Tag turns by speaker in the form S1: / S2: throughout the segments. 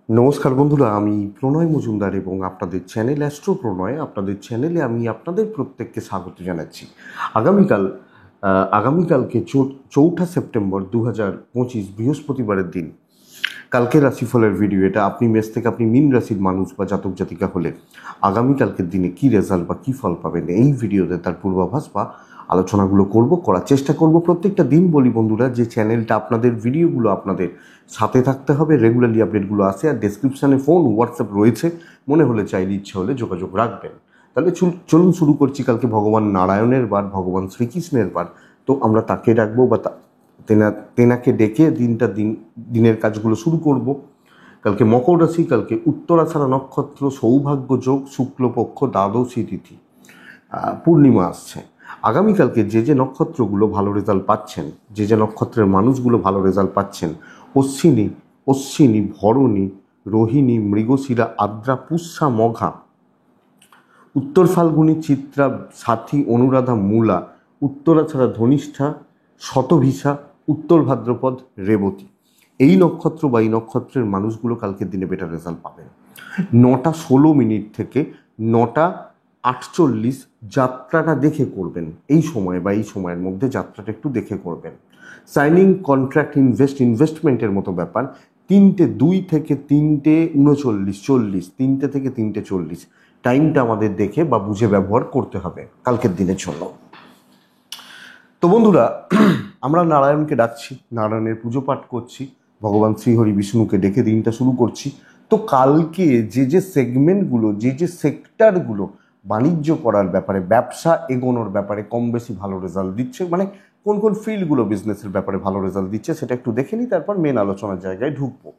S1: নমস্কার বন্ধুরা, আমি প্রণয় মজুমদার এবং আপনাদের চ্যানেল অ্যাস্ট্রো প্রণয়, আপনাদের চ্যানেলে আমি আপনাদের প্রত্যেককে স্বাগত জানাচ্ছি। আগামীকাল আগামীকালকে 4 সেপ্টেম্বর 2025 বৃহস্পতিবারের দিন কালকে রাশিফলের ভিডিও। এটা আপনি মেষ থেকে আপনি মীন রাশির মানুষ বা জাতক জাতিকা হলে আগামীকালকের দিনে কি রেজাল্ট বা কী ফল পাবেন এই ভিডিওতে তার পূর্বাভাস বা আলোচনাগুলো করার চেষ্টা করব। প্রত্যেকটা দিন বলি বন্ধুরা, যে চ্যানেলটা আপনাদের ভিডিওগুলো আপনাদের সাথে থাকতে হবে, রেগুলারলি আপডেটগুলো আসে, আর ডেসক্রিপশানে ফোন হোয়াটসঅ্যাপ রয়েছে, মনে হলে চাইলে ইচ্ছে হলে যোগাযোগ রাখবেন। তাহলে চলুন শুরু করছি। কালকে ভগবান নারায়ণের বার, ভগবান শ্রীকৃষ্ণের বার, তো আমরা তাকে ডাকবো বা তেনাকে ডেকে দিনের কাজগুলো শুরু করব। কালকে মকর রাশি, কালকে উত্তরাষাঢ়া নক্ষত্র, সৌভাগ্য যোগ, শুক্লপক্ষ, দ্বাদশী তিথি, পূর্ণিমা আসছে। আগামীকালকে যে নক্ষত্রগুলো ভালো রেজাল্ট পাচ্ছেন, যে নক্ষত্রের মানুষগুলো ভালো রেজাল্ট পাচ্ছেন: অশ্বিনী, ভরণী, রোহিণী, মৃগশিরা, আদ্রা, পুষ্যা, মঘা, উত্তর ফাল্গুনী, চিত্রা, সাথী, অনুরাধা, মূলা, উত্তরাছাড়া, ধনিষ্ঠা, শতভিসা, উত্তর ভাদ্রপদ, রেবতী। এই নক্ষত্র বা এই নক্ষত্রের মানুষগুলো কালকের দিনে বেটার রেজাল্ট পাবেন। 9:16 থেকে 9:48 যাত্রাটা দেখে করবেন। এই সময় বা এই সময়ের মধ্যে যাত্রাটা একটু দেখে করবেন। সাইনিং, কন্ট্রাক্ট, ইনভেস্টমেন্টের মতো ব্যাপার 3:02 থেকে 3:39, 3টে থেকে 3:40 টাইমটা আমাদের দেখে বা বুঝে ব্যবহার করতে হবে কালকের দিনের জন্য। তো বন্ধুরা, আমরা নারায়ণকে ডাকছি, নারায়ণের পুজো পাঠ করছি, ভগবান শ্রীহরি বিষ্ণুকে ডেকে দিনটা শুরু করছি। তো কালকে যে সেগমেন্টগুলো, যে সেক্টরগুলো বাণিজ্য করার ব্যাপারে, ব্যবসা এগোনোর ব্যাপারে কম বেশি ভালো রেজাল্ট দিচ্ছে, মানে কোন কোন ফিল্ডগুলো বিজনেসের ব্যাপারে ভালো রেজাল্ট দিচ্ছে, সেটা একটু দেখে নিই, তারপর মেন আলোচনার জায়গায় ঢুকবো।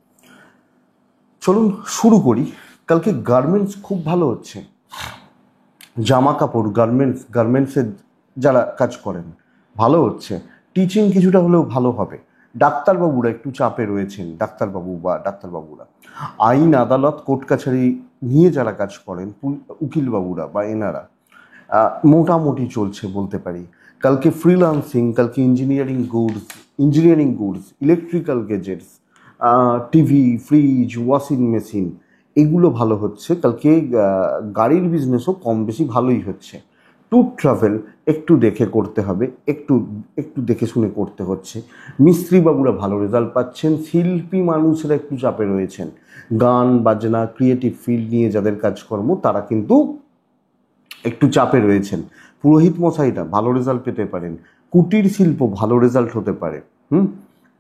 S1: চলুন শুরু করি। কালকে গার্মেন্টস খুব ভালো হচ্ছে। জামা কাপড়, গার্মেন্টসের যারা কাজ করেন ভালো হচ্ছে। টিচিং কিছুটা হলেও ভালো হবে। ডাক্তারবাবুরা একটু চাপে রয়েছেন, ডাক্তারবাবুরা, আইন আদালত কোর্ট কাছারি নিয়ে যারা কাজ করেন, উকিলবাবুরা বা এনারা মোটামুটি চলছে বলতে পারি। কালকে ফ্রিল্যান্সিং, কালকে engineering goods, electrical gadgets, TV, fridge, washing machine, এগুলো ভালো হচ্ছে। কালকে গাড়ির বিজনেসও কম বেশি ভালোই হচ্ছে। ট্যুর ট্রাভেল একটু দেখে করতে হবে, একটু দেখে শুনে করতে হচ্ছে। মিস্ত্রিবাবুরা ভালো রেজাল্ট পাচ্ছেন। শিল্পী মানুষরা একটু চাপে রয়েছেন। গান বাজনা, ক্রিয়েটিভ ফিল্ড নিয়ে যাদের কাজকর্ম, তারা কিন্তু একটু চাপে রয়েছেন। পুরোহিত মশাইরা ভালো রেজাল্ট পেতে পারেন। কুটির শিল্প ভালো রেজাল্ট হতে পারে।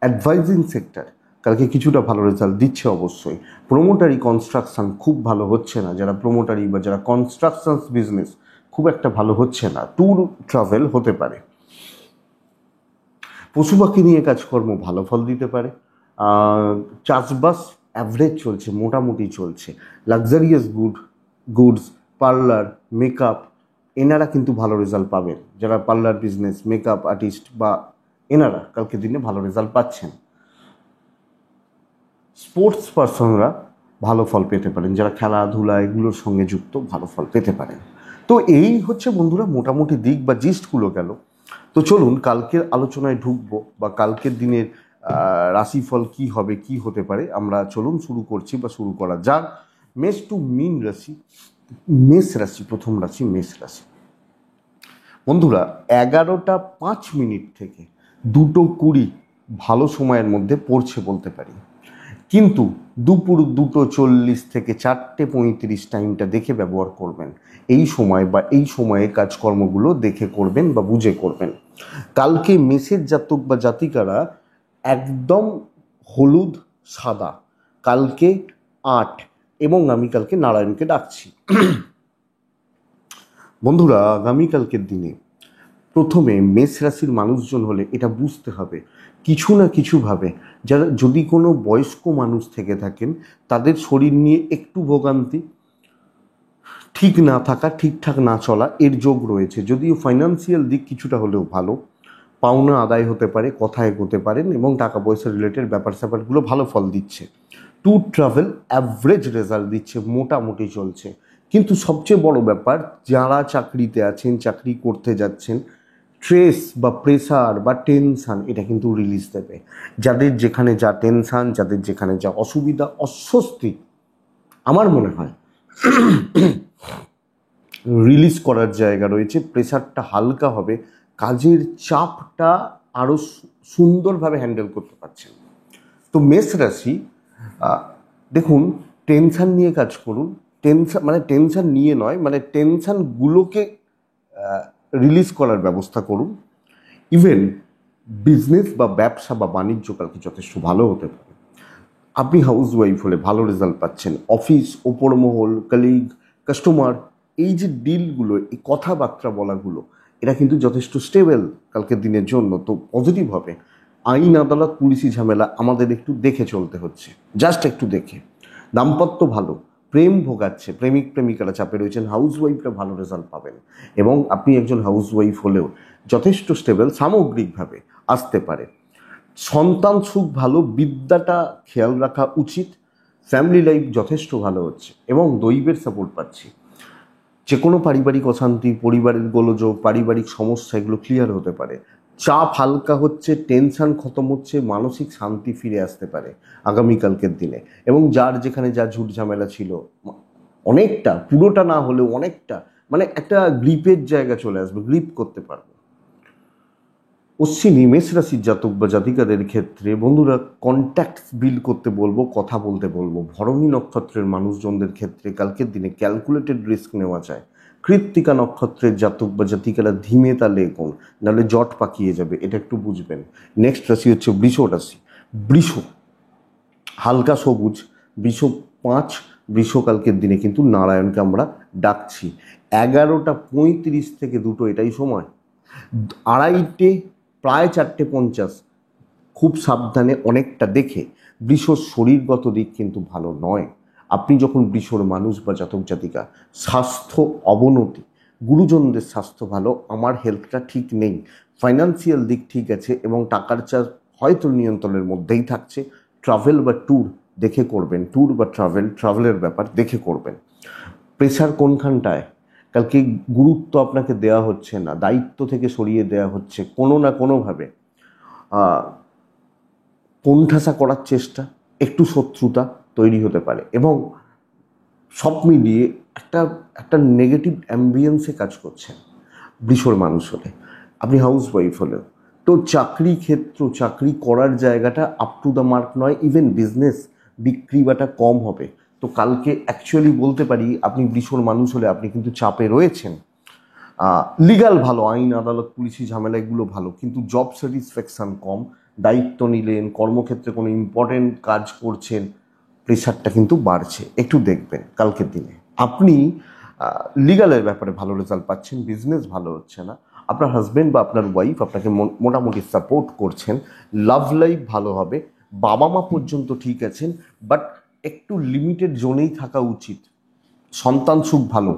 S1: অ্যাডভাইজিং সেক্টর কালকে কিছুটা ভালো রেজাল্ট দিচ্ছে অবশ্যই। প্রোমোটারি, কনস্ট্রাকশন খুব ভালো হচ্ছে না, যারা প্রোমোটারি বা যারা কনস্ট্রাকশন বিজনেস খুব একটা ভালো হচ্ছে না। ট্যুর ট্রাভেল হতে পারে। পশু পাখি নিয়ে কাজকর্ম ভালো ফল দিতে পারে। চাষবাস অ্যাভারেজ চলছে, মোটামুটি চলছে। লাক্সারিয়াস গুডস, পার্লার, মেকআপ, এনারা কিন্তু ভালো রেজাল্ট পাবেন। যারা পার্লার বিজনেস, মেকআপ আর্টিস্ট বা এনারা কালকে দিনে ভালো রেজাল্ট পাচ্ছেন। স্পোর্টস পার্সনরা ভালো ফল পেতে পারেন, যারা খেলাধুলা এগুলোর সঙ্গে যুক্ত ভালো ফল পেতে পারেন। তো এই হচ্ছে বন্ধুরা মোটামুটি দিক বা জিস্টগুলো গেল। তো চলুন কালকের আলোচনায় ঢুকবো বা কালকের দিনের রাশিফল কি হবে, কি হতে পারে, আমরা চলুন শুরু করছি বা শুরু করা যাক। মেষ টু মীন রাশি। মেষ রাশি, প্রথম রাশি মেষ রাশি। বন্ধুরা, 11:05 থেকে 2:20 ভালো সময়ের মধ্যে পড়ছে বলতে পারি, কিন্তু দুপুর 2:40 থেকে 4:35 টাইমটা দেখে ব্যবহার করবেন। এই সময় বা এই সময়ে কাজকর্মগুলো দেখে করবেন বা বুঝে করবেন। কালকে মেষের জাতক বা জাতিকারা একদম হলুদ সাদা, কালকে 8, এবং আমি কালকে নারায়ণকে ডাকছি। বন্ধুরা, আগামীকালকের দিনে প্রথমে মেষ রাশির মানুষজন হলে এটা বুঝতে হবে কিছু না কিছুভাবে, যারা যদি কোনো বয়স্ক মানুষ থেকে থাকেন, তাদের শরীর নিয়ে একটু ভোগান্তি, ঠিক না থাকা, ঠিকঠাক না চলা, এর যোগ রয়েছে। যদিও ফাইন্যান্সিয়াল দিক কিছুটা হলেও ভালো, পাওনা আদায় হতে পারে, কথা এগোতে পারেন এবং টাকা পয়সা রিলেটেড ব্যাপার স্যাপারগুলো ভালো ফল দিচ্ছে। ট্যুর ট্রাভেল অ্যাভারেজ রেজাল্ট দিচ্ছে, মোটামুটি চলছে। কিন্তু সবচেয়ে বড় ব্যাপার, যারা চাকরিতে আছেন, চাকরি করতে যাচ্ছেন, স্ট্রেস বা প্রেসার বা টেনশান এটা কিন্তু রিলিজ দেবে। যাদের যেখানে যা টেনশান, যাদের যেখানে যা অসুবিধা, অস্বস্তি, আমার মনে হয় রিলিজ করার জায়গা রয়েছে। প্রেসারটা হালকা হবে, কাজের চাপটা আরও সুন্দরভাবে হ্যান্ডেল করতে পারছেন। তো মেষ রাশি, দেখুন, টেনশান নিয়ে কাজ করুন। টেনশান মানে টেনশান নিয়ে নয়, মানে টেনশানগুলোকে রিলিজ করার ব্যবস্থা করুন। ইভেন বিজনেস বা ব্যবসা বা বাণিজ্য কালকে যথেষ্ট ভালো হতে পারে। আপনি হাউস ওয়াইফ হলে ভালো রেজাল্ট পাচ্ছেন। অফিস, ওপর মহল, কলিগ, কাস্টমার, এই যে ডিলগুলো, এই কথাবার্তা বলাগুলো, এটা কিন্তু যথেষ্ট স্টেবল কালকের দিনের জন্য। তো পজিটিভ হবে। আইন আদালত পুলিশি ঝামেলা আমাদের একটু দেখে চলতে হচ্ছে, জাস্ট একটু দেখে। দাম্পত্য ভালো, প্রেম ভোগাচ্ছে, প্রেমিক প্রেমিকারা চাপে রয়েছেন, হাউস ওয়াইফরা ভালো রেজাল্ট পাবেন। এবং আপনি একজন হাউস ওয়াইফ হলেও যথেষ্ট স্টেবল সামগ্রিকভাবে আসতে পারে। সন্তান সুখ ভালো, বিদ্যাটা খেয়াল রাখা উচিত। ফ্যামিলি লাইফ যথেষ্ট ভালো হচ্ছে এবং দৈবের সাপোর্ট পাচ্ছি। যে কোনো পারিবারিক অশান্তি, পরিবারের গোলযোগ, পারিবারিক সমস্যা, এগুলো ক্লিয়ার হতে পারে। চাপ হালকা হচ্ছে, টেনশন খতম হচ্ছে, মানসিক শান্তি ফিরে আসতে পারে আগামীকালকের দিনে। এবং যার যেখানে যা ঝুট ঝামেলা ছিল, অনেকটা, পুরোটা না হলেও অনেকটা, মানে একটা গ্রিপের জায়গা চলে আসবে, গ্রিপ করতে পারবে। অশ্বিনী মেষ রাশির জাতক বা জাতিকাদের ক্ষেত্রে বন্ধুরা কন্ট্যাক্ট বিল্ড করতে বলবো, কথা বলতে বলবো। ভরণী নক্ষত্রের মানুষজনদের ক্ষেত্রে কালকের দিনে ক্যালকুলেটেড রিস্ক নেওয়া যায়। কৃত্তিকা নক্ষত্রের জাতক বা জাতিকারা ধীমে তালে এগোন, নাহলে জট পাকিয়ে যাবে, এটা একটু বুঝবেন। নেক্সট রাশি হচ্ছে বৃষ রাশি। বৃষ হালকা সবুজ, বৃষ 5, বৃষ কালকের দিনে কিন্তু নারায়ণকে আমরা ডাকছি। 11:35 থেকে 2, এটাই সময়। 2:30 প্রায় 4:50, খুব সাবধানে, অনেকটা দেখে। বৃষর শরীরগত দিক কিন্তু ভালো নয়। আপনি যখন বৃষর মানুষ বা জাতক জাতিকা, স্বাস্থ্য অবনতি, গুরুজনদের স্বাস্থ্য ভালো, আমার হেলথটা ঠিক নেই, ফাইন্যান্সিয়াল দিক ঠিক আছে এবং টাকার চাপ হয়তো নিয়ন্ত্রণের মধ্যেই থাকছে। ট্রাভেল বা ট্যুর দেখে করবেন, ট্যুর বা ট্রাভেলের ব্যাপার দেখে করবেন। প্রেশার কোনখানটায়, কালকে গুরুত্ব আপনাকে দেওয়া হচ্ছে না, দায়িত্ব থেকে সরিয়ে দেওয়া হচ্ছে কোনো না কোনোভাবে। কোণঠাসা করার চেষ্টা, একটু শত্রুতা তৈরি হতে পারে এবং সব মিলিয়ে একটা একটা নেগেটিভ অ্যাম্বিয়েন্সে কাজ করছেন বৃষর মানুষ হলে। আপনি হাউস ওয়াইফ হলেও তো চাকরি ক্ষেত্র, চাকরি করার জায়গাটা আপ টু দ্য মার্ক নয়। ইভেন বিজনেস বিক্রি বাটা কম হবে। তো কালকে অ্যাকচুয়ালি বলতে পারি আপনি বৃষর মানুষ হলে আপনি কিন্তু চাপে রয়েছেন। লিগাল ভালো, আইন আদালত পুলিশি ঝামেলা এগুলো ভালো, কিন্তু জব স্যাটিসফ্যাকশান কম। দায়িত্ব নিলেন, কর্মক্ষেত্রে কোনো ইম্পর্টেন্ট কাজ করছেন, প্রেশারটা কিন্তু বাড়ছে, একটু দেখবেন কালকের দিনে। আপনি লিগালের ব্যাপারে ভালো রেজাল্ট পাচ্ছেন, বিজনেস ভালো হচ্ছে না, আপনার হাজব্যান্ড বা আপনার ওয়াইফ আপনাকে মোটামুটি সাপোর্ট করছেন, লাভ লাইফ ভালো হবে, বাবা মা পর্যন্ত ঠিক আছেন, বাট একটু লিমিটেড জোনেই থাকা উচিত। সন্তান সুখ ভালো,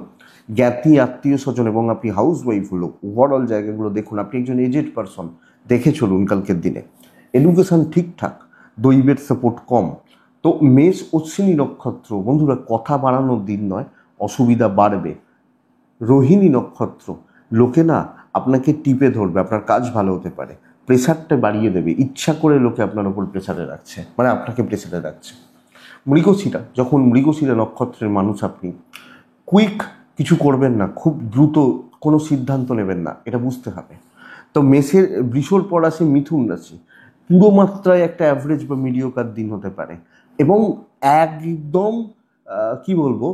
S1: জ্ঞাতি আত্মীয় স্বজন এবং আপনি হাউস ওয়াইফ হলো, ওভারঅল জায়গাগুলো দেখুন। আপনি একজন এজেড পারসন, দেখে চলুন কালকের দিনে। এডুকেশন ঠিকঠাক, দৈবের সাপোর্ট কম। তো মেষ অশ্বিনী নক্ষত্র বন্ধুরা কথা বাড়ানোর দিন নয়, অসুবিধা বাড়বে। রোহিণী নক্ষত্র, লোকে না আপনাকে টিপে ধরবে, আপনার কাজ ভালো হতে পারে, প্রেশারটা বাড়িয়ে দেবে, ইচ্ছা করে লোকে আপনার ওপর প্রেশারে রাখছে, মানে আপনাকে প্রেশারে রাখছে। মৃগশিরা, যখন মৃগশিরা নক্ষত্রের মানুষ আপনি, কুইক কিছু করবেন না, খুব দ্রুত কোনো সিদ্ধান্ত নেবেন না, এটা বুঝতে হবে। তো মেষের, বৃষর পর আসে মিথুন রাশি। পুরো মাত্রায় একটা অ্যাভারেজ বা মিডিওকার দিন হতে পারে এবং একদম কি বলবো,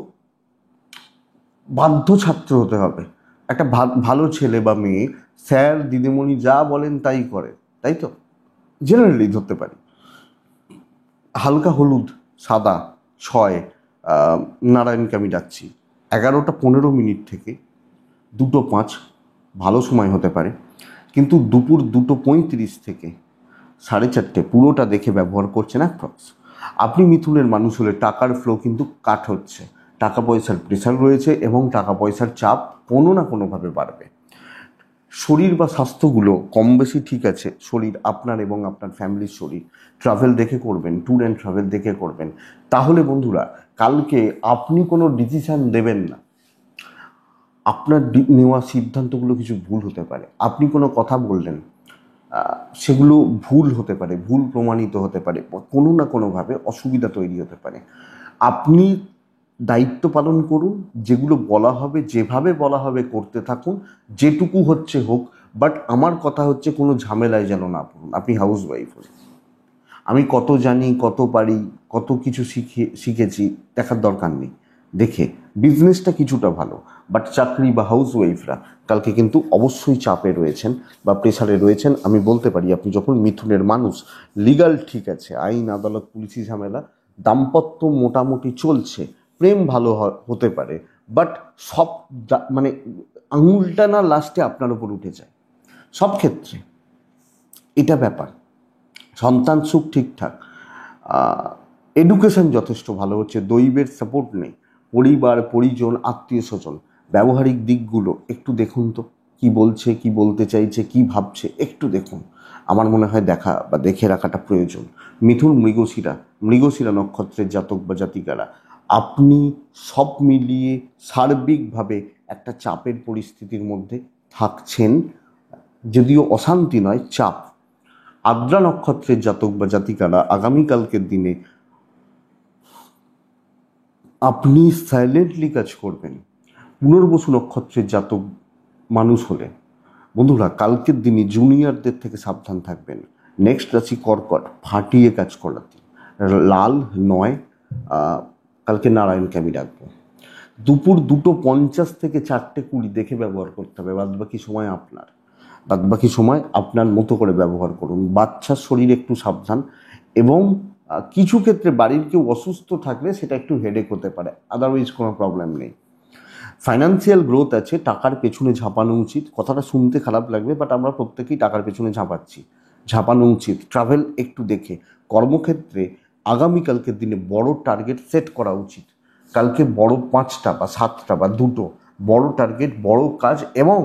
S1: বাধ্য ছাত্র হতে হবে। একটা ভালো ছেলে বা মেয়ে, স্যার দিদিমণি যা বলেন তাই করে, তাই তো জেনারেলি ধরতে পারি। হালকা হলুদ, সাদা 6, নারায়ণকে আমি ডাকছি। 11:15 থেকে 2:05 ভালো সময় হতে পারে, কিন্তু দুপুর 2:35 থেকে 4:30 পুরোটা দেখে ব্যবহার করছেন অ্যাপ্রক্স। আপনি মিথুনের মানুষ হলে টাকার ফ্লো কিন্তু কাট হচ্ছে, টাকা পয়সার প্রেশার রয়েছে এবং টাকা পয়সার চাপ কোনো না কোনোভাবে বাড়বে। শরীর বা স্বাস্থ্যগুলো কম বেশি ঠিক আছে, শরীর আপনার এবং আপনার ফ্যামিলির শরীর। ট্রাভেল দেখে করবেন, ট্যুর অ্যান্ড ট্রাভেল দেখে করবেন। তাহলে বন্ধুরা কালকে আপনি কোনো ডিসিশান দেবেন না, আপনার নেওয়া সিদ্ধান্তগুলো কিছু ভুল হতে পারে। আপনি কোনো কথা বললেন, সেগুলো ভুল হতে পারে, ভুল প্রমাণিত হতে পারে, কোনো না কোনোভাবে অসুবিধা তৈরি হতে পারে। আপনি দায়িত্ব পালন করুন, যেগুলো বলা হবে যেভাবে বলা হবে করতে থাকুন, যেটুকু হচ্ছে হোক। বাট আমার কথা হচ্ছে কোনো ঝামেলায় যেন না পড়ুন। আপনি হাউস ওয়াইফ হন, আমি কত জানি, কত পারি, কত কিছু শিখেছি দেখার দরকার নেই। দেখে বিজনেসটা কিছুটা ভালো, বাট চাকরি বা হাউস ওয়াইফরা কালকে কিন্তু অবশ্যই চাপে রয়েছেন বা প্রেসারে রয়েছেন। আমি বলতে পারি আপনি যখন মিথুনের মানুষ, লিগাল ঠিক আছে, আইন আদালত পুলিশি ঝামেলা, দাম্পত্য মোটামুটি চলছে, প্রেম ভালো হতে পারে, বাট সব মানে আঙুলটা না লাস্টে আপনার উপর উঠে যায় সব ক্ষেত্রে, এটা ব্যাপার। সন্তান সুখ ঠিকঠাক, এডুকেশন যথেষ্ট ভালো হচ্ছে, দৈবের সাপোর্ট নেই, পরিবার পরিজন আত্মীয় স্বজন ব্যবহারিক দিকগুলো একটু দেখুন তো, কি বলছে, কি বলতে চাইছে, কি ভাবছে, একটু দেখুন। আমার মনে হয় দেখা বা দেখে রাখাটা প্রয়োজন। মিথুন মৃগশিরা নক্ষত্রের জাতক বা জাতিকারা, আপনি সব মিলিয়ে সার্বিকভাবে একটা চাপের পরিস্থিতির মধ্যে থাকছেন, যদিও অশান্তি নয়, চাপ। আদ্রা নক্ষত্রের জাতক বা জাতিকারা আগামীকালকের দিনে আপনি সাইলেন্টলি কাজ করবেন। পুনর্বসু নক্ষত্রের জাতক মানুষ হলে বন্ধুরা কালকের দিনে জুনিয়রদের থেকে সাবধান থাকবেন। নেক্সট রাশি কর্কট, ফাটিয়ে কাজ করাতে লাল 9, কালকে নারায়ণকে আমি ডাকবো। দুপুর 2:50 থেকে 4:20 দেখে ব্যবহার করতে হবে। বাদবাকি সময় আপনার মতো করে ব্যবহার করুন। বাচ্চার শরীর একটু সাবধান, এবং কিছু ক্ষেত্রে বাড়ির কেউ অসুস্থ থাকলে সেটা একটু হেডেক হতে পারে, আদারওয়াইজ কোনো প্রবলেম নেই। ফাইন্যান্সিয়াল গ্রোথ আছে, টাকার পেছনে ঝাঁপানো উচিত। কথাটা শুনতে খারাপ লাগবে, বাট আমরা প্রত্যেকেই টাকার পেছনে ঝাঁপানো উচিত। ট্রাভেল একটু দেখে। কর্মক্ষেত্রে আগামীকালকের দিনে বড় টার্গেট সেট করা উচিত। কালকে বড় 5টা বা 7টা বা 2টো বড় টার্গেট, বড় কাজ, এবং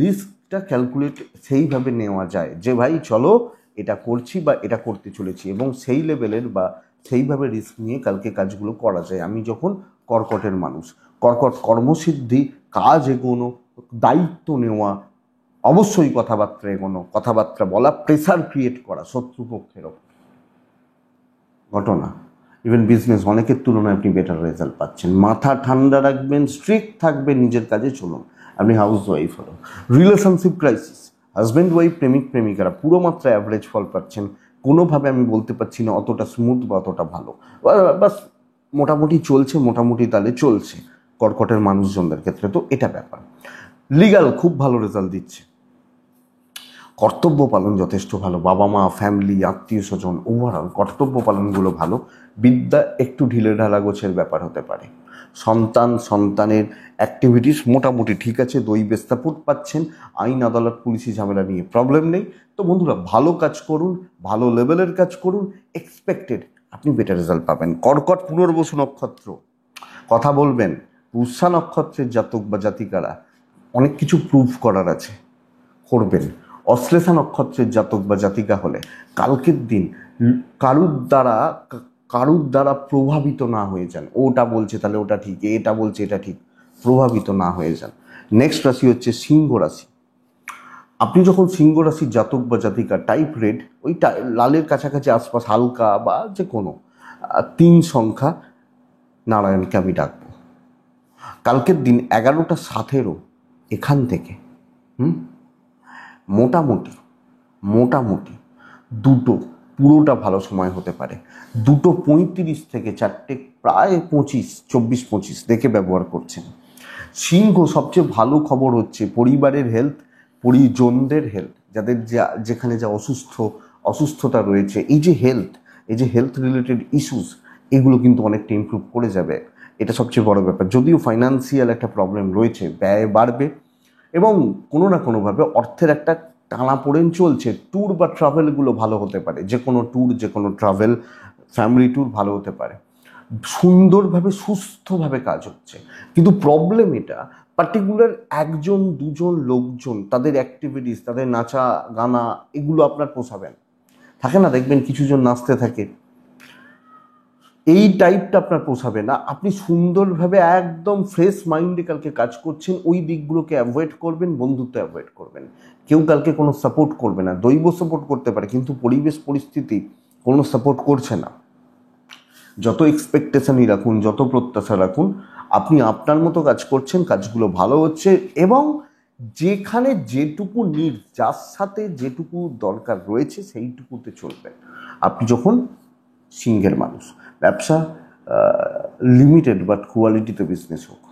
S1: রিস্কটা ক্যালকুলেট সেইভাবে নেওয়া যায় যে ভাই চলো এটা করছি বা এটা করতে চলেছি, এবং সেই লেভেলের বা সেইভাবে রিস্ক নিয়ে কালকে কাজগুলো করা যায়। আমি যখন কর্কটের মানুষ, কর্কট কর্মসিদ্ধি, কাজ এগোনো, দায়িত্ব নেওয়া, অবশ্যই কথাবার্তা এগোনো, কথাবার্তা বলা, প্রেসার ক্রিয়েট করা শত্রুপক্ষের ওপর ঘটনা। ইভেন বিজনেস অনেকের তুলনায় আপনি বেটার রেজাল্ট পাচ্ছেন। মাথা ঠান্ডা রাখবেন, স্ট্রিক্ট থাকবেন, নিজের কাজে চলুন। আপনি হাউস ওয়াইফ হলো। রিলেশনশিপ ক্রাইসিস, হাজব্যান্ড ওয়াইফ প্রেমিক প্রেমিকারা পুরো মাত্রায় অ্যাভারেজ ফল পাচ্ছেন। কোনোভাবে আমি বলতে পারছি না অতটা স্মুথ বা অতটা ভালো, বাস মোটামুটি চলছে, মোটামুটি তালে চলছে কর্কটের মানুষজনদের ক্ষেত্রে। তো এটা ব্যাপার। লিগাল খুব ভালো রেজাল্ট দিচ্ছে, কর্তব্য পালন যথেষ্ট ভালো, বাবা মা, ফ্যামিলি, আত্মীয় স্বজন, ওভারঅল কর্তব্য পালনগুলো ভালো। বিদ্যা একটু ঢিলে ঢালা গোছের ব্যাপার হতে পারে। সন্তানের অ্যাক্টিভিটিস মোটামুটি ঠিক আছে, দৈবের সাপোর্ট পাচ্ছেন। আইন আদালত পুলিশি ঝামেলা নিয়ে প্রবলেম নেই। তো বন্ধুরা ভালো কাজ করুন, ভালো লেভেলের কাজ করুন, এক্সপেক্টেড আপনি বেটার রেজাল্ট পাবেন। কর্কট পুনর্বসু নক্ষত্র, কথা বলবেন। পুষ্যা নক্ষত্রের জাতক বা জাতিকারা অনেক কিছু প্রুভ করার আছে, করবেন। অশ্লেষা নক্ষত্রের জাতক বা জাতিকা হলে কালকের দিন কারুর দ্বারা প্রভাবিত না হয়ে যান। ওটা বলছে তাহলে ওটা ঠিক, এটা বলছে এটা ঠিক, প্রভাবিত না হয়ে যান। নেক্সট রাশি হচ্ছে সিংহ রাশি। আপনি যখন সিংহ রাশির জাতক বা জাতিকা, টাইপ রেড, ওই লালের কাছাকাছি আশপাশ হালকা বা যে কোনো 3 সংখ্যা নারায়ণকে আমি ডাকবো। কালকের দিন 11:07 এখান থেকে মোটামুটি 2টো পুরোটা ভালো সময় হতে পারে। 2:35 থেকে 4টে প্রায় 24-25 দেখে ব্যবহার করছেন। সিংহ সবচেয়ে ভালো খবর হচ্ছে পরিবারের হেলথ, পরিজনদের হেলথ, যাদের যেখানে যা অসুস্থতা রয়েছে, এই যে হেলথ রিলেটেড ইস্যুস, এগুলো কিন্তু অনেকটা ইমপ্রুভ করে যাবে। এটা সবচেয়ে বড় ব্যাপার। যদিও ফাইন্যান্সিয়াল একটা প্রবলেম রয়েছে, ব্যয় বাড়বে, এবং কোনো না কোনোভাবে অর্থের একটা টানাপোড়েন চলছে। ট্যুর বা ট্রাভেলগুলো ভালো হতে পারে, যে কোনো ট্যুর, যে কোনো ট্রাভেল, ফ্যামিলি ট্যুর ভালো হতে পারে। সুন্দরভাবে সুস্থভাবে কাজ হচ্ছে, কিন্তু প্রবলেম এটা পার্টিকুলার 1-2জন লোকজন, তাদের অ্যাক্টিভিটিস, তাদের নাচা গানা, এগুলো আপনার পোষাবেন। থাকে না, দেখবেন কিছুজন নাচতে থাকে, এই টাইপটা আপনার পোষাবে না। আপনি সুন্দরভাবে একদম ফ্রেশ মাইন্ডে কালকে কাজ করছেন, ওই দিকগুলোকে অ্যাভয়েড করবেন, বন্ধুত্ব অ্যাভয়েড করবেন। কেউ কালকে কোনো সাপোর্ট করবে না, দৈব সাপোর্ট করতে পারে কিন্তু পরিবেশ পরিস্থিতি কোনো সাপোর্ট করছে না। যত এক্সপেকটেশনই রাখুন, যত প্রত্যাশা রাখুন, আপনি আপনার মতো কাজ করছেন, কাজগুলো ভালো হচ্ছে, এবং যেখানে যেটুকু নিড, যার সাথে যেটুকু দরকার রয়েছে সেইটুকুতে চলবেন। আপনি যখন সিঙ্গেল মানুষ, ব্যবসা লিমিটেড বাট কোয়ালিটিতে বিজনেস হোক,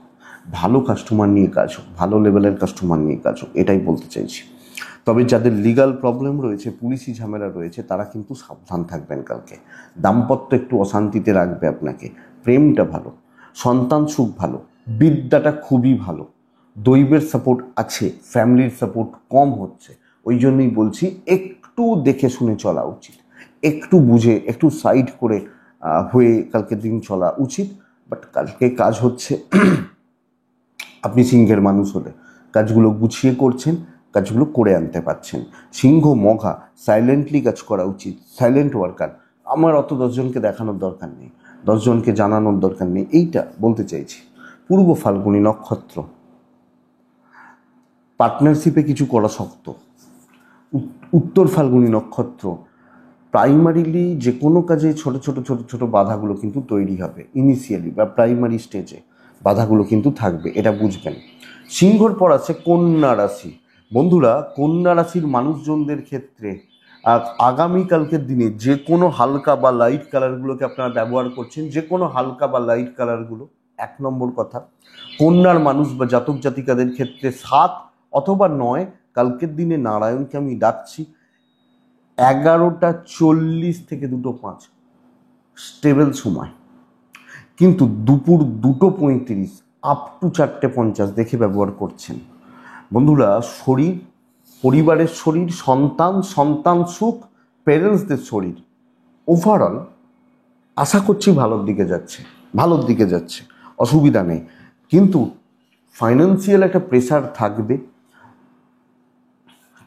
S1: ভালো কাস্টমার নিয়ে কাজ হোক, ভালো লেভেলের কাস্টমার নিয়ে কাজ হোক, এটাই বলতে চাইছি। তবে যাদের লিগাল প্রবলেম রয়েছে, পুলিশি ঝামেলা রয়েছে, তারা কিন্তু সাবধান থাকবেন কালকে। দাম্পত্য একটু অশান্তিতে রাখবে আপনাকে, প্রেমটা ভালো, সন্তান সুখ ভালো, বিদ্যাটা খুবই ভালো, দৈবের সাপোর্ট আছে, ফ্যামিলির সাপোর্ট কম হচ্ছে। ওই জন্যই বলছি একটু দেখে শুনে চলা উচিত, একটু বুঝে, একটু সাইড করে হয়ে কালকে দিন চলা উচিত। বাট কালকে কাজ হচ্ছে আপনি সিংহের মানুষ হলে কাজগুলো গুছিয়ে করছেন, কাজগুলো করে আনতে পারছেন। সিংহ মঘা সাইলেন্টলি কাজ করা উচিত, সাইলেন্ট ওয়ার্কার। আমার অত 10 জনকে দেখানোর দরকার নেই, 10 জনকে জানানোর দরকার নেই, এইটা বলতে চাইছি। পূর্ব ফাল্গুনী নক্ষত্র, পার্টনারশিপে কিছু করা শক্ত। উত্তর ফাল্গুনী নক্ষত্র, প্রাইমারিলি যে কোনো কাজে ছোট ছোট ছোট ছোট বাধাগুলো কিন্তু তৈরি হবে, ইনিশিয়ালি বা প্রাইমারি স্টেজে বাধাগুলো কিন্তু থাকবে, এটা বুঝবেন। সিংহর পর আছে কন্যা রাশি। বন্ধুরা, কন্যা রাশির মানুষজনদের ক্ষেত্রে আগামীকালকের দিনে যে কোনো হালকা বা লাইট কালারগুলোকে আপনারা ব্যবহার করছেন, যে কোনো হালকা বা লাইট কালারগুলো, 1 নম্বর কথা। কন্যার মানুষ বা জাতক জাতিকাদের ক্ষেত্রে 7 অথবা 9, কালকের দিনে নারায়ণকে আমি ডাকছি, 11টা 40 থেকে 2টো 5 স্টেবল সময়, কিন্তু দুপুর 2টো 35 আপ টু 4টে 50 দেখে ব্যবহার করছেন। বন্ধুরা, শরীর, পরিবারের শরীর, সন্তান সুখ, প্যারেন্টসদের শরীর, ওভারঅল আশা করছি ভালোর দিকে যাচ্ছে, অসুবিধা নেই। কিন্তু ফাইন্যান্সিয়াল একটা প্রেশার থাকবে,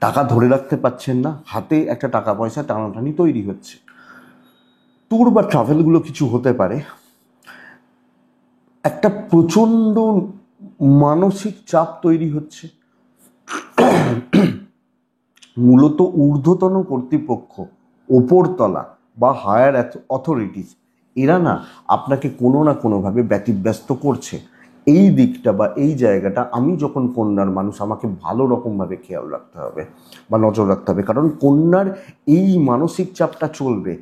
S1: টাকা ধরে রাখতে পারছেন না, হাতে একটা টাকা পয়সা টানাটানি তৈরি হচ্ছে। ট্যুর বা ট্রাভেলগুলো কিছু হতে পারে। একটা প্রচণ্ড মানসিক চাপ তৈরি হচ্ছে, মূলত ঊর্ধ্বতন কর্তৃপক্ষ, ওপরতলা বা হায়ার অথরিটিস, এরা না আপনাকে কোনো না কোনোভাবে ব্যতিব্যস্ত করছে। এই দিকটা বা এই জায়গাটা আমি যখন কন্যার মানুষ, আমাকে ভালো রকমভাবে খেয়াল রাখতে হবে বা নজর রাখতে হবে, কারণ কন্যার এই মানসিক চাপটা চলবে।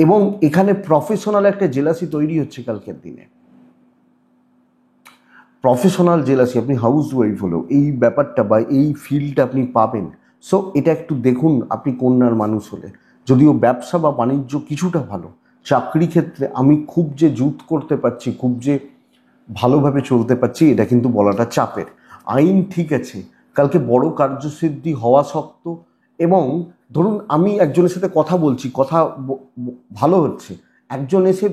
S1: এবং এখানে প্রফেশনাল একটা জেলাসি তৈরি হচ্ছে কালকের দিনে, প্রফেশনাল জেলাসি। আপনি হাউস ওয়াইফ হলেও এই ব্যাপারটা বা এই ফিল্ডটা আপনি পাবেন। সো এটা একটু দেখুন আপনি কন্যার মানুষ হলে। যদিও ব্যবসা বা বাণিজ্য কিছুটা ভালো, চাকরি ক্ষেত্রে আমি খুব যে জুত করতে পারছি, খুব যে ভালোভাবে চলতে পারছি, এটা কিন্তু বলাটা চাপের। আইন ঠিক আছে, কালকে বড় কার্যসিদ্ধি হওয়া শক্ত। এবং ধরুন আমি একজনের সাথে কথা বলছি, কথা ভালো হচ্ছে, একজন এসে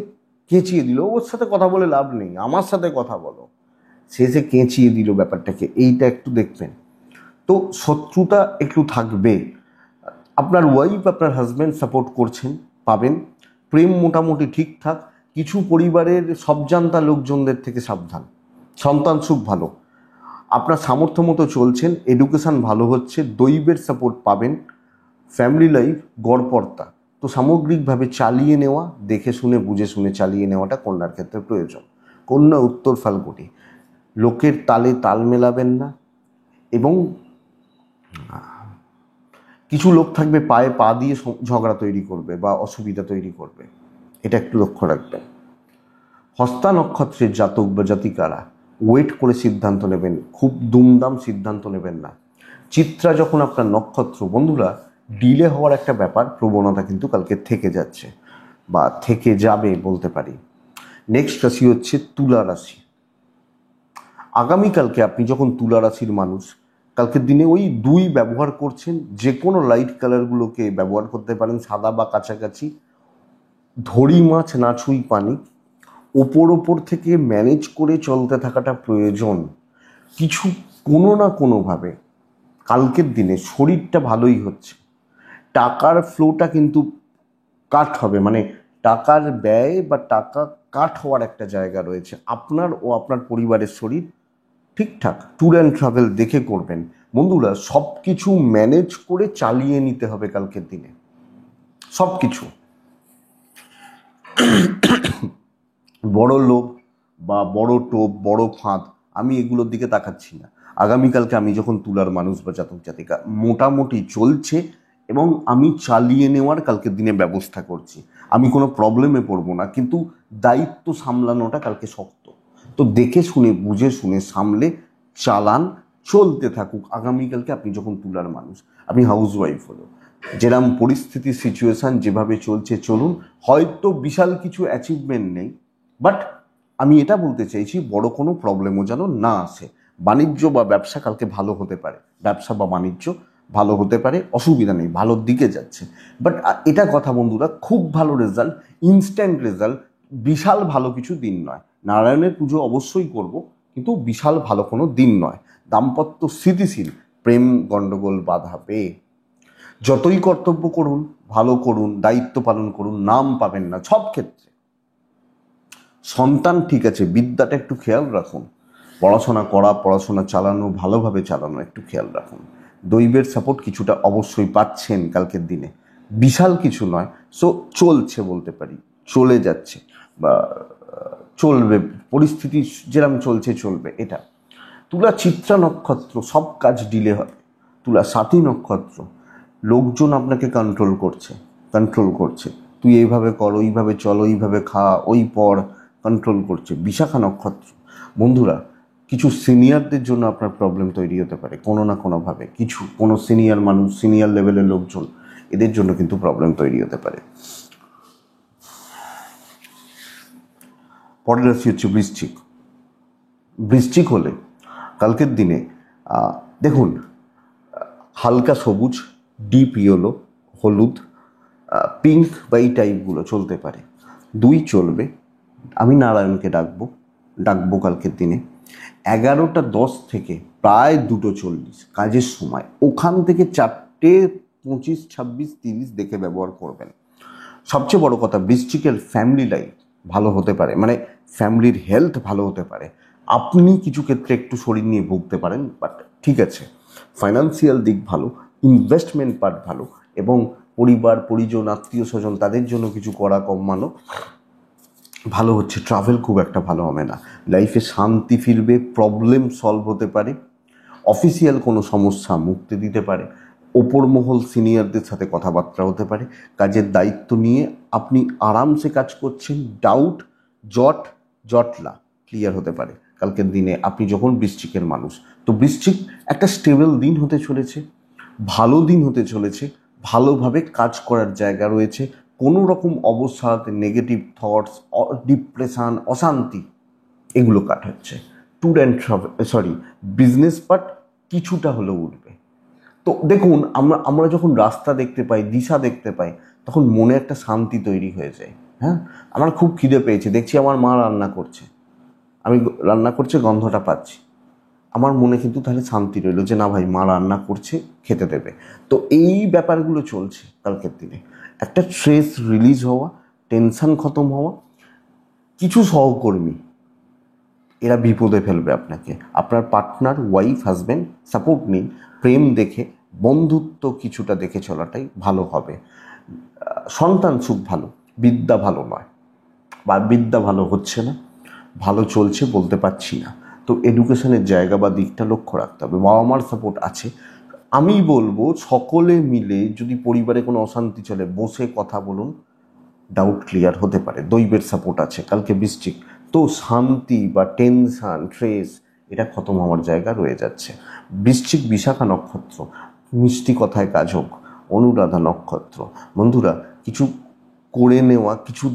S1: কেঁচিয়ে দিল, ওর সাথে কথা বলে লাভ নেই, আমার সাথে কথা বলো, সে কেঁচিয়ে দিল ব্যাপারটাকে, এইটা একটু দেখবেন। তো শত্রুতা একটু থাকবে। আপনার ওয়াইফ, আপনার হাজব্যান্ড সাপোর্ট করছেন, পাবেন। প্রেম মোটামুটি ঠিকঠাক। কিছু পরিবারের সবজান্তা লোকজনদের থেকে সাবধান। সন্তান সুখ ভালো, আপনার সামর্থ্য মতো চলছেন, এডুকেশান ভালো হচ্ছে, দৈবের সাপোর্ট পাবেন। ফ্যামিলি লাইফ গড়পড়তা। তো সামগ্রিকভাবে চালিয়ে নেওয়া, দেখে শুনে বুঝে শুনে চালিয়ে নেওয়াটা কন্যার ক্ষেত্রে প্রয়োজন। কন্যা উত্তর ফাল্গুনী, লোকের তালে তাল মেলাবেন না। এবং কিছু লোক থাকবে পায়ে পা দিয়ে ঝগড়া তৈরি করবে বা অসুবিধা তৈরি করবে, এটা একটু লক্ষ্য রাখবেন। হস্তা নক্ষত্রের জাতক বা জাতিকারা ওয়েট করে সিদ্ধান্ত নেবেন, খুব দুমদাম সিদ্ধান্ত নেবেন না। চিত্রা যখন আপনার নক্ষত্র, বন্ধুরা, ডিলে হওয়ার একটা ব্যাপার, প্রবণতা কিন্তু কালকে থেকে যাচ্ছে বা থেকে যাবে বলতে পারি। নেক্সট রাশি হচ্ছে তুলা রাশি। আগামীকালকে আপনি যখন তুলা রাশির মানুষ, কালকের দিনে ওই 2 ব্যবহার করছেন, যে কোনো লাইট কালারগুলোকে ব্যবহার করতে পারেন, সাদা বা কাছাকাছি। ধরি মাছ না ছুঁই পানি, ওপর থেকে ম্যানেজ করে চলতে থাকাটা প্রয়োজন। কিছু কোনো না কোনোভাবে কালকের দিনে শরীরটা ভালোই হচ্ছে, টাকার ফ্লোটা কিন্তু কাট হবে, মানে টাকার ব্যয় বা টাকা কাট হওয়ার একটা জায়গা রয়েছে। আপনার ও আপনার পরিবারের শরীর ঠিকঠাক ট্যুর অ্যান্ড ট্রাভেল দেখে করবেন। বন্ধুরা, সব কিছু ম্যানেজ করে চালিয়ে নিতে হবে কালকের দিনে, সব কিছু। বড় লোভ বা বড় টোপ, বড় ফাঁদ, আমি এগুলোর দিকে তাকাচ্ছি না। আগামীকালকে আমি যখন তুলার মানুষ বা জাতক জাতিকা, মোটামুটি চলছে এবং আমি চালিয়ে নেওয়ার কালকের দিনে ব্যবস্থা করছি। আমি কোনো প্রবলেমে পড়বো না, কিন্তু দায়িত্ব সামলানোটা কালকে শক্ত। তো দেখে শুনে বুঝে শুনে সামলে চালান, চলতে থাকুক। আগামীকালকে আপনি যখন তুলার মানুষ, আপনি হাউস ওয়াইফ হলো, যেরকম পরিস্থিতি সিচুয়েশান যেভাবে চলছে চলুন। হয়তো বিশাল কিছু অ্যাচিভমেন্ট নেই, বাট আমি এটা বলতে চাইছি বড় কোনো প্রবলেমও যেন না আসে। বাণিজ্য বা ব্যবসা কালকে ভালো হতে পারে, ব্যবসা বা বাণিজ্য ভালো হতে পারে, অসুবিধা নেই, ভালোর দিকে যাচ্ছে। বাট এটা কথা বন্ধুরা, খুব ভালো রেজাল্ট, ইনস্ট্যান্ট রেজাল্ট, বিশাল ভালো কিছু দিন নয়। নারায়ণের পুজো অবশ্যই করব, কিন্তু বিশাল ভালো কোনো দিন নয়। দাম্পত্য স্থিতিশীল, প্রেম গণ্ডগোল বাধাবে। যতই কর্তব্য করুন, ভালো করুন, দায়িত্ব পালন করুন, নাম পাবেন না সব ক্ষেত্রে। সন্তান ঠিক আছে, বিদ্যাটা একটু খেয়াল রাখুন, পড়াশোনা করা, পড়াশোনা চালানো, ভালোভাবে চালানো একটু খেয়াল রাখুন। দৈবের সাপোর্ট কিছুটা অবশ্যই পাচ্ছেন কালকের দিনে, বিশাল কিছু নয়। সো চলছে বলতে পারি, চলে যাচ্ছে বা চলবে, পরিস্থিতি যেরকম চলছে চলবে এটা। তুলা চিত্রা নক্ষত্র, সব কাজ ডিলে হয়। তুলা সাথী নক্ষত্র, লোকজন আপনাকে কন্ট্রোল করছে, তুই এইভাবে কর, ওইভাবে চল, ওইভাবে খা, ওই পড়, কন্ট্রোল করছে। বিশাখা নক্ষত্র, বন্ধুরা কিছু সিনিয়রদের জন্য আপনার প্রবলেম তৈরি হতে পারে কোনো না কোনোভাবে। কোনো সিনিয়র মানুষ, সিনিয়র লেভেলের লোকজন, এদের জন্য কিন্তু প্রবলেম তৈরি হতে পারে। পরের রাশি হচ্ছে বৃশ্চিক। বৃশ্চিক হলে কালকের দিনে দেখুন, হালকা সবুজ, ডিপ ইয়েলো, হলুদ, পিঙ্ক বা এই টাইপগুলো চলতে পারে। 2 চলবে। আমি নারায়ণকে ডাকবো কালকের দিনে 11:10 থেকে প্রায় 2:40 কাজের সময়। ওখান থেকে 4:25, 26, 30 দেখে ব্যবহার করবেন। সবচেয়ে বড় কথা, বৃশ্চিকের ফ্যামিলি লাইফ ভালো হতে পারে, মানে ফ্যামিলির হেলথ ভালো হতে পারে। আপনি কিছু ক্ষেত্রে একটু শরীর নিয়ে ভুগতে পারেন, বাট ঠিক আছে। ফাইন্যান্সিয়াল দিক ভালো, ইনভেস্টমেন্ট পার্ট ভালো, এবং পরিবার পরিজন আত্মীয় স্বজন তাদের জন্য কিছু করা কমানো ভালো হচ্ছে। ট্রাভেল খুব একটা ভালো হবে না। লাইফে শান্তি ফিরবে, প্রবলেম সলভ হতে পারে, অফিসিয়াল কোনো সমস্যা মুক্তি দিতে পারে, ওপর মহল সিনিয়রদের সাথে কথাবার্তা হতে পারে। কাজের দায়িত্ব নিয়ে আপনি আরামসে কাজ করছেন, ডাউট জটলা ক্লিয়ার হতে পারে কালকের দিনে আপনি যখন বৃশ্চিকের মানুষ। তো বৃশ্চিক একটা স্টেবল দিন হতে চলেছে, ভালো দিন হতে চলেছে, ভালোভাবে কাজ করার জায়গা রয়েছে। কোনো রকম অবসাদ, নেগেটিভ থটস, ডিপ্রেশান, অশান্তি এগুলো কাটাচ্ছে। Tour and travel, business part কিছুটা হলেও উঠবে। তো দেখুন, আমরা যখন রাস্তা দেখতে পাই, দিশা দেখতে পাই, তখন মনে একটা শান্তি তৈরি হয়ে যায়। হ্যাঁ, আমার খুব খিদে পেয়েছে, দেখছি আমার মা রান্না করছে, গন্ধটা পাচ্ছি, আমার মনে কিন্তু তাহলে শান্তি রইল যে না ভাই, মা রান্না করছে, খেতে দেবে। তো এই ব্যাপারগুলো চলছে কালকের দিনে। একটা স্ট্রেস রিলিজ হওয়া, টেনশন খতম হওয়া। কিছু সহকর্মী এরা বিপদে ফেলবে আপনাকে, আপনার পার্টনার, ওয়াইফ, হাজব্যান্ড সাপোর্ট নিন। প্রেম দেখে, বন্ধুত্ব কিছুটা দেখে চলাটাই ভালো হবে। সন্তান সুখ ভালো, বিদ্যা ভালো নয়, বা বিদ্যা ভালো হচ্ছে না, ভালো চলছে বলতে পারছি না। তো এডুকেশনের জায়গা বা দিকটা লক্ষ্য রাখতে হবে। বাবা মার সাপোর্ট আছে। আমি বলবো সকলে মিলে যদি পরিবারে কোনো অশান্তি চলে, বসে কথা বলুন, ডাউট ক্লিয়ার হতে পারে। দৈবের সাপোর্ট আছে কালকে বৃশ্চিক। তো শান্তি বা টেনশন, স্ট্রেস এটা খতম হওয়ার জায়গা রয়ে যাচ্ছে। বৃশ্চিক বিশাখা নক্ষত্র, মিষ্টি কথায় কাজ হোক। অনুরাধা নক্ষত্র, বন্ধুরা কিছু করে নেওয়া, কিছু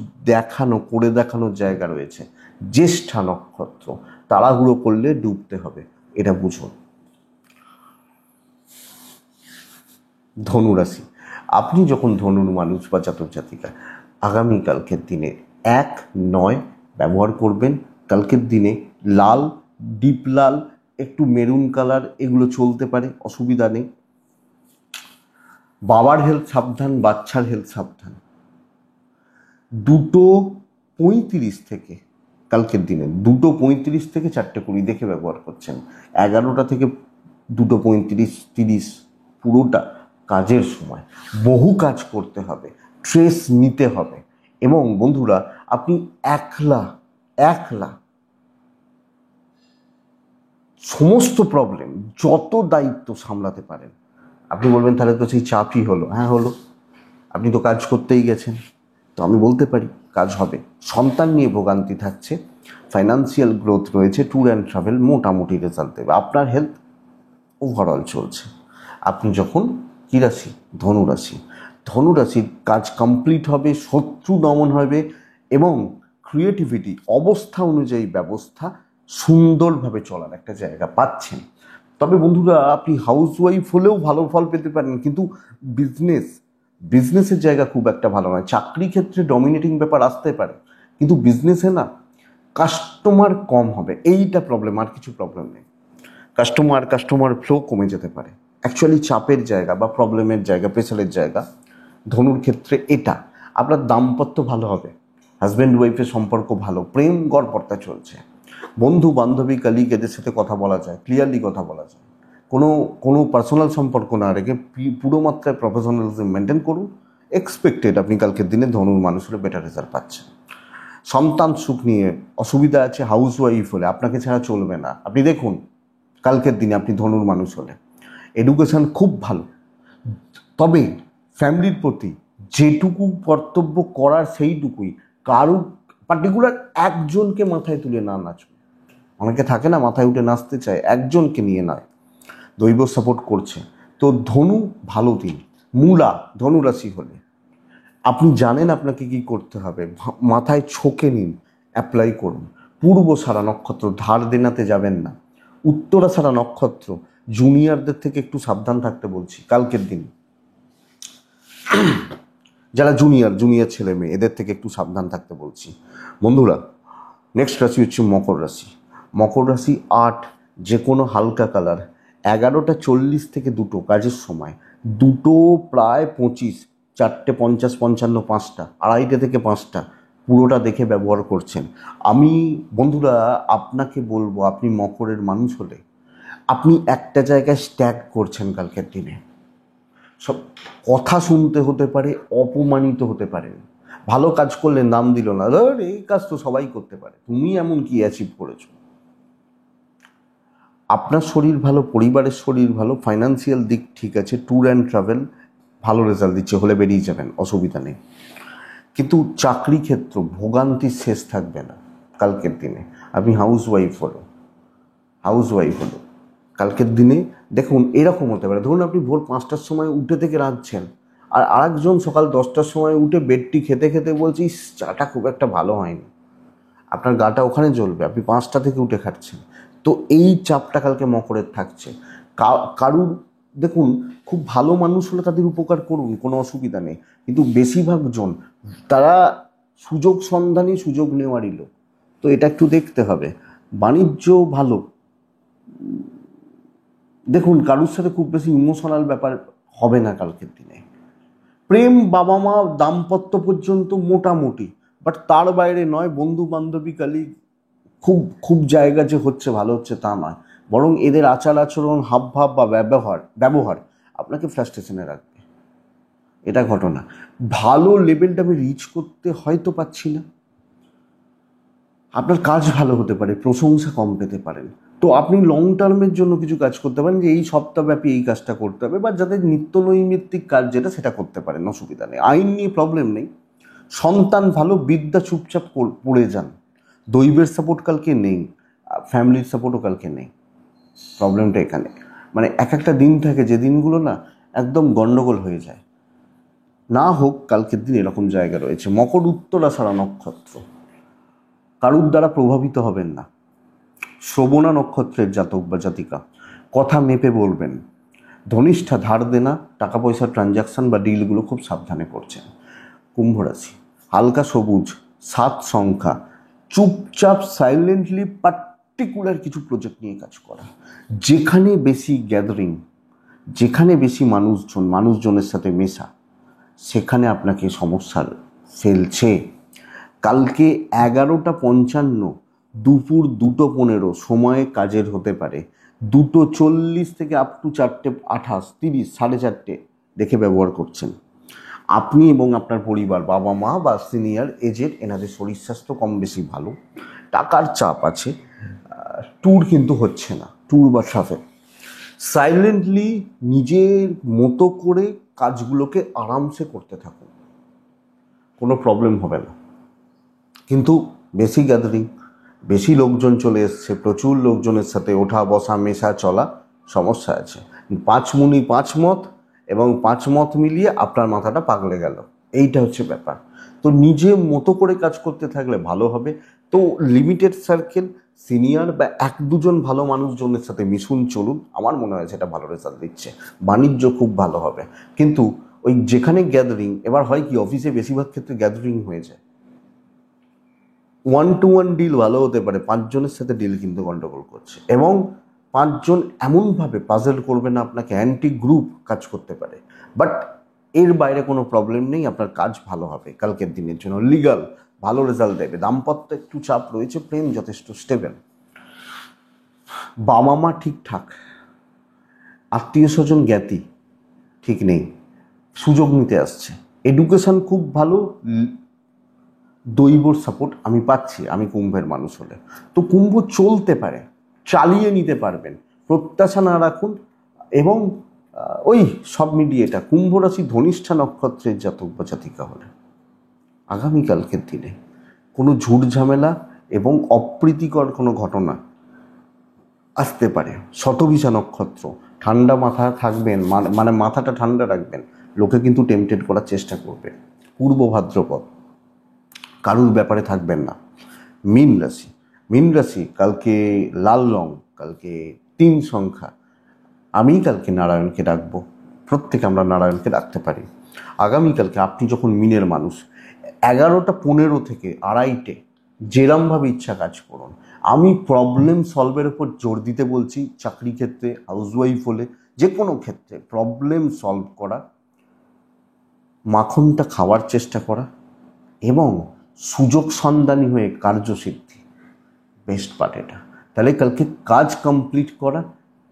S1: করে দেখানোর জায়গা রয়েছে। জ্যেষ্ঠা নক্ষত্র, তাড়াহুড়ো করলে ডুবতে হবে, এটা বুঝুন। ধনুরাশি, আপনি যখন ধনুর মানুষ বা জাতক জাতিকা, আগামীকালকের দিনে 1-9 ব্যবহার করবেন। কালকের দিনে লাল, ডিপ লাল, একটু মেরুন কালার এগুলো চলতে পারে, অসুবিধা নেই। বাবার হেলথ সাবধান, বাচ্চার হেলথ সাবধান। 2:35 থেকে কালকের দিনে 2:35 থেকে 4:20 দেখে ব্যবহার করছেন। 11টা থেকে 2:35-30 পুরোটা কাজের সময়, বহু কাজ করতে হবে, স্ট্রেস নিতে হবে। এবং বন্ধুরা, আপনি একলা সমস্ত প্রবলেম, যত দায়িত্ব সামলাতে পারেন। আপনি বলবেন তাহলে তো সেই চাপই হলো। হ্যাঁ হলো, আপনি তো কাজ করতেই গেছেন। তো আমি বলতে পারি কাজ হবে। সন্তান নিয়ে ভোগান্তি থাকছে, ফাইন্যান্সিয়াল গ্রোথ রয়েছে, ট্যুর অ্যান্ড ট্রাভেল মোটামুটি রেজাল্ট দেবে। আপনার হেলথ ওভারঅল চলছে। আপনি যখন কী রাশি? ধনুরাশি। ধনুরাশির কাজ কমপ্লিট হবে, শত্রু দমন হবে এবং ক্রিয়েটিভিটি অবস্থা অনুযায়ী ব্যবস্থা সুন্দরভাবে চলার একটা জায়গা পাচ্ছেন। তবে বন্ধুরা, আপনি হাউসওয়াইফ হলেও ভালো ফল পেতে পারেন, কিন্তু বিজনেসের জায়গা খুব একটা ভালো নয়। চাকরি ক্ষেত্রে ডমিনেটিং ব্যাপার আসতে পারে, কিন্তু বিজনেসে না, কাস্টমার কম হবে, এইটা প্রবলেম, আর কিছু প্রবলেম নেই। কাস্টমার ফ্লো কমে যেতে পারে। অ্যাকচুয়ালি চাপের জায়গা বা প্রবলেমের জায়গা, প্রেশারের জায়গা ধনুর ক্ষেত্রে এটা। আপনার দাম্পত্য ভালো হবে, হাজব্যান্ড ওয়াইফের সম্পর্ক ভালো, প্রেম গড়পড়তা চলছে, বন্ধু বান্ধবী কালিগ এদের সাথে কথা বলা যায়, ক্লিয়ারলি কথা বলা যায়। কোনো পার্সোনাল সম্পর্ক না রেখে পুরো মাত্রায় প্রফেশনালিজম মেনটেন করুন। এক্সপেক্টেড আপনি কালকের দিনে ধনুর মানুষের বেটার রেজাল্ট পাচ্ছেন। সন্তান সুখ নিয়ে অসুবিধা আছে, হাউস ওয়াইফ হলে আপনাকে ছাড়া চলবে না। আপনি দেখুন কালকের দিনে আপনি ধনুর মানুষ হলে এডুকেশন খুব ভালো, তবে ফ্যামিলির প্রতি যেটুকু কর্তব্য করার সেইটুকুই, কারো পার্টিকুলার একজনকে মাথায় তুলে না নাচুন। অনেকে থাকে না মাথায় উঠে নাচতে চায়, একজনকে নিয়ে নয়। দৈব সাপোর্ট করছে। তো ধনু ভালো দিন। মূলা ধনুরাশি হলে আপনি জানেন আপনাকে কি করতে হবে, মাথায় ছকে নিন, অ্যাপ্লাই করুন। পূর্ব সারা নক্ষত্র, ধার দেনাতে যাবেন না। উত্তরা সারা নক্ষত্র, জুনিয়রদের থেকে একটু সাবধান থাকতে বলছি কালকের দিন। যারা জুনিয়র ছেলে মেয়ে, এদের থেকে একটু সাবধান থাকতে বলছি। বন্ধুরা, নেক্সট রাশি হচ্ছে মকর রাশি। মকর রাশি 8, যে কোনো হালকা কালার। 11:40 থেকে 2 কাজের সময়, 2:25, 4:50, 55, 5টা, 2:30 থেকে 5টা পুরোটা দেখে ব্যবহার করছেন। আমি বন্ধুরা আপনাকে বলবো, আপনি মকরের মানুষ হলে আপনি একটা জায়গায় স্ট্যাক করছেন কালকের দিনে। সব কথা শুনতে হতে পারে, অপমানিত হতে পারেন। ভালো কাজ করলে নাম দিল না, এই কাজ তো সবাই করতে পারে, তুমি এমন কি অ্যাচিভ করেছো। আপনার শরীর ভালো, পরিবারের শরীর ভালো, ফাইন্যান্সিয়াল দিক ঠিক আছে, ট্যুর অ্যান্ড ট্রাভেল ভালো রেজাল্ট দিচ্ছে, হলে বেরিয়ে যাবেন, অসুবিধা নেই। কিন্তু চাকরি ক্ষেত্র ভোগান্তির শেষ থাকবে না কালকের দিনে। আপনি হাউস ওয়াইফ হলো কালকের দিনে দেখুন এরকম হতে পারে। ধরুন আপনি ভোর 5টার সময় উঠে থেকে রাঁধছেন, আর আরেকজন সকাল 10টার সময় উঠে বেডটি খেতে খেতে বলছি চাটা খুব একটা ভালো হয়নি। আপনার গাটা ওখানে জ্বলবে, আপনি 5টা থেকে উঠে খাচ্ছেন। তো এই চাপটা কালকে মকরের থাকছে। কারুর দেখুন খুব ভালো মানুষ হলে তাদের উপকার করুন, কোনো অসুবিধা নেই, কিন্তু বেশিরভাগ জন তারা সুযোগ সন্ধানী, সুযোগ নেওয়ারই লোক। তো এটা একটু দেখতে হবে। বাণিজ্য ভালো। দেখুন কারুর সাথে খুব বেশি ইমোশনাল ব্যাপার হবে না কালকের দিনে। প্রেম, বাবা মা, দাম্পত্য পর্যন্ত মোটামুটি, বাট তার বাইরে নয়। বন্ধু বান্ধবী কালিগ খুব জায়গা যে হচ্ছে ভালো হচ্ছে তা নয়, বরং এদের আচার আচরণ, হাবভাব বা ব্যবহার আপনাকে ফ্রাস্ট্রেশনে রাখবে। এটা ঘটনা। ভালো লেভেলটা আমি রিচ করতে হয়তো পাচ্ছি না, আপনার কাজ ভালো হতে পারে, প্রশংসা কম পেতে পারেন। তো আপনি লং টার্মের জন্য কিছু কাজ করতে পারেন, যে এই সপ্তাহব্যাপী এই কাজটা করতে হবে, বা যাদের নিত্য নৈমিত্তিক কাজ যেটা সেটা করতে পারেন, অসুবিধা নেই। আইন নিয়ে প্রবলেম নেই। সন্তান ভালো, বিদ্যা চুপচাপ পড়ে যান। দৈবের সাপোর্ট কালকে নেই, ফ্যামিলির সাপোর্টও কালকে নেই। প্রবলেমটা এখানে। মানে একটা দিন থাকে যে দিনগুলো না একদম গন্ডগোল হয়ে যায়। না হোক কালকের দিন এরকম জায়গা রয়েছে। মকর, উত্তরা সারা নক্ষত্র, কারুর দ্বারা প্রভাবিত হবেন না। শ্রবণা নক্ষত্রের জাতক বা জাতিকা, কথা মেপে বলবেন। ধনিষ্ঠা, ধার দেনা, টাকা পয়সার ট্রানজাকশন বা ডিলগুলো খুব সাবধানে করছেন। কুম্ভ রাশি, হালকা সবুজ, 7 সংখ্যা, চুপচাপ সাইলেন্টলি পার্টিকুলার কিছু প্রজেক্ট নিয়ে কাজ করা। যেখানে বেশি গ্যাদারিং, যেখানে বেশি মানুষজনের সাথে মেশা, সেখানে আপনাকে সমস্যার ফেলছে। কালকে 11:55 দুপুর 2:15 সময়ে কাজের হতে পারে। 2:40 থেকে আপ টু 4:28, 30, 4:30 দেখে ব্যবহার করছেন। আপনি এবং আপনার পরিবার, বাবা মা বা সিনিয়র এজেড, এনাদের শরীর স্বাস্থ্য কম বেশি ভালো, টাকার চাপ আছে, ট্যুর কিন্তু হচ্ছে না, ট্যুর বা ট্রাভেল। সাইলেন্টলি নিজের মতো করে কাজগুলোকে আরামসে করতে থাকুন, কোনো প্রবলেম হবে না। কিন্তু বেশি গ্যাদারিং, বেশি লোকজন চলে এসছে, প্রচুর লোকজনের সাথে ওঠা বসা মেশা চলা, সমস্যা আছে। 5 মুনি 5 মত, এবং 5 মত মিলিয়ে আপনার মাথাটা পাগলে গেল, এইটা হচ্ছে ব্যাপার। তো নিজে মতো করে কাজ করতে থাকলে ভালো হবে। তো লিমিটেড সার্কেল, সিনিয়র বা 1-2 জন ভালো মানুষজনের সাথে মিশুন, চলুন, আমার মনে হয় সেটা ভালো রেজাল্ট দিচ্ছে, বাণিজ্য খুব ভালো হবে। কিন্তু ওই যেখানে গ্যাদারিং, এবার হয় কি অফিসে বেশিরভাগ ক্ষেত্রে গ্যাদারিং হয়ে যায়, 1-to-1 ডিল ভালো হতে পারে, 5 জনের সাথে ডিল কিন্তু গন্ডগোল করছে, এবং 5 জন এমনভাবে পাজল করবে না আপনাকে, অ্যান্টি গ্রুপ কাজ করতে পারে। বাট এর বাইরে কোনো প্রবলেম নেই, আপনার কাজ ভালো হবে কালকের দিনের জন্য, লিগাল ভালো রেজাল্ট দেবে। দাম্পত্য একটু চাপ রয়েছে, প্রেম যথেষ্ট স্টেবল, বাবা মা ঠিকঠাক, আত্মীয় স্বজন জ্ঞাতি ঠিক নেই, সুযোগ নিতে আসছে, এডুকেশন খুব ভালো, দৈবর সাপোর্ট আমি পাচ্ছি, আমি কুম্ভের মানুষ হলে। তো কুম্ভ চলতে পারে, চালিয়ে নিতে পারবেন, প্রত্যাশা না রাখুন। এবং ওই সব মিলিয়ে এটা কুম্ভ রাশি ধনিষ্ঠা নক্ষত্রের জাতক বা জাতিকা হলে আগামীকালকের দিনে কোনো ঝুট ঝামেলা এবং অপ্রীতিকর কোনো ঘটনা আসতে পারে। শতভিষা নক্ষত্র, ঠান্ডা মাথা থাকবেন, মানে মাথাটা ঠান্ডা রাখবেন, লোকে কিন্তু টেম্পটেড করার চেষ্টা করবে। পূর্ব ভাদ্রপদ, কারুর ব্যাপারে থাকবেন না। মীন রাশি কালকে লাল রং, কালকে 3 সংখ্যা, আমি কালকে নারায়ণকে ডাকবো, প্রত্যেকে আমরা নারায়ণকে ডাকতে পারি। আগামীকালকে আপনি যখন মিনের মানুষ, 11:15 থেকে 2:30 যেরমভাবে ইচ্ছা কাজ করুন। আমি প্রবলেম সলভের উপর জোর দিতে বলছি, চাকরি ক্ষেত্রে, হাউসওয়াইফ হলে, যে কোনো ক্ষেত্রে প্রবলেম সলভ করা, মাখনটা খাওয়ার চেষ্টা করা, এবং সুযোগ সন্ধানী হয়ে কার্যসিদ্ধি, বেস্ট পার্ট এটা। তাহলে কালকে কাজ কমপ্লিট করা,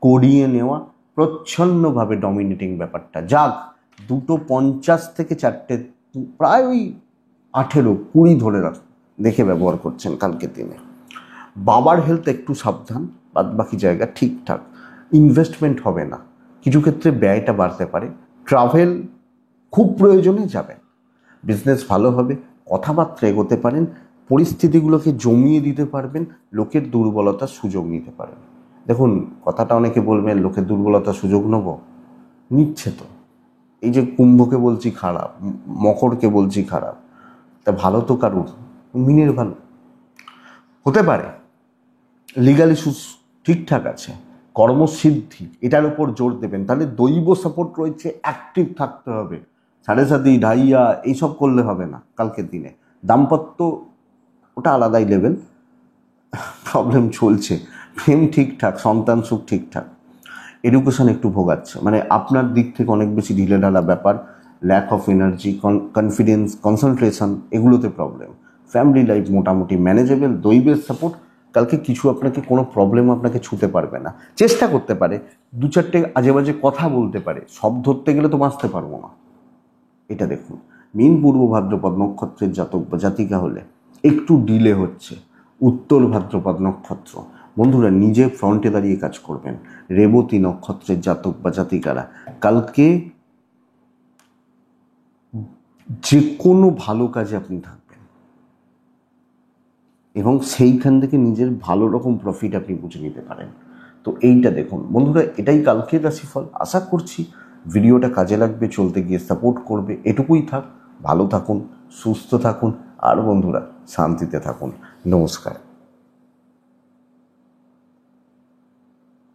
S1: করিয়ে নেওয়া, প্রচ্ছন্নভাবে ডমিনেটিং ব্যাপারটা যাক। 2:50 থেকে 4টে, প্রায় ওই 18-20 ধরে দেখে ব্যবহার করছেন কালকে দিনে। বাবার হেলথ একটু সাবধান, বাদ বাকি জায়গা ঠিকঠাক। ইনভেস্টমেন্ট হবে না, কিছু ক্ষেত্রে ব্যয়টা বাড়তে পারে। ট্রাভেল খুব প্রয়োজনে যাবেন, বিজনেস ভালো হবে, কথাবার্তা এগোতে পারেন, পরিস্থিতিগুলোকে জমিয়ে দিতে পারবেন, লোকের দুর্বলতার সুযোগ নিতে পারেন। দেখুন, কথাটা অনেকে বলবেন লোকের দুর্বলতার সুযোগ নেব, নিচ্ছে তো। এই যে কুম্ভকে বলছি খারাপ, মকরকে বলছি খারাপ, তা ভালো তো কারুর, মিনের ভালো হতে পারে। লিগাল ইস্যুস ঠিকঠাক আছে, কর্মসিদ্ধি এটার উপর জোর দেবেন। তাহলে দৈব সাপোর্ট রয়েছে, অ্যাক্টিভ থাকতে হবে, 7.5 ঢাইয়া এইসব করলে হবে না কালকের দিনে। দাম্পত্য ওটা আলাদাই লেভেল, প্রবলেম চলছে, প্রেম ঠিকঠাক, সন্তান সুখ ঠিকঠাক। এডুকেশন একটু ভোগাচ্ছে, মানে আপনার দিক থেকে অনেক বেশি ঢিলেঢালা ব্যাপার, lack of energy, confidence, concentration, এগুলোতে প্রবলেম। ফ্যামিলি লাইফ মোটামুটি ম্যানেজেবল, দৈবের সাপোর্ট, কালকে কিছু আপনাকে কোনো প্রবলেম আপনাকে ছুতে পারবে না। চেষ্টা করতে পারে, 2-4টে আজে বাজে কথা বলতে পারে, সব ধরতে গেলে তো বাঁচতে পারবো না। এটা দেখুন, মীন পূর্ব ভাদ্রপদ নক্ষত্রের জাতক বা জাতিকা হলে একটু ডিলে হচ্ছে। উত্তর ভাদ্রপদ নক্ষত্র, বন্ধুরা নিজে ফ্রন্টে দাঁড়িয়ে কাজ করবেন। রেবতী নক্ষত্রের জাতক বা জাতিকারা কালকে যে কোনো ভালো কাজে আপনি থাকবেন, এবং সেইখান থেকে নিজের ভালো রকম প্রফিট আপনি বুঝে নিতে পারেন। তো এইটা দেখুন বন্ধুরা, এটাই কালকের রাশিফল। আশা করছি ভিডিওটা কাজে লাগবে, চলতে গিয়ে সাপোর্ট করবে। এটুকুই থাক, ভালো থাকুন, সুস্থ থাকুন, আর বন্ধুরা শান্তিতে থাকুন। নমস্কার।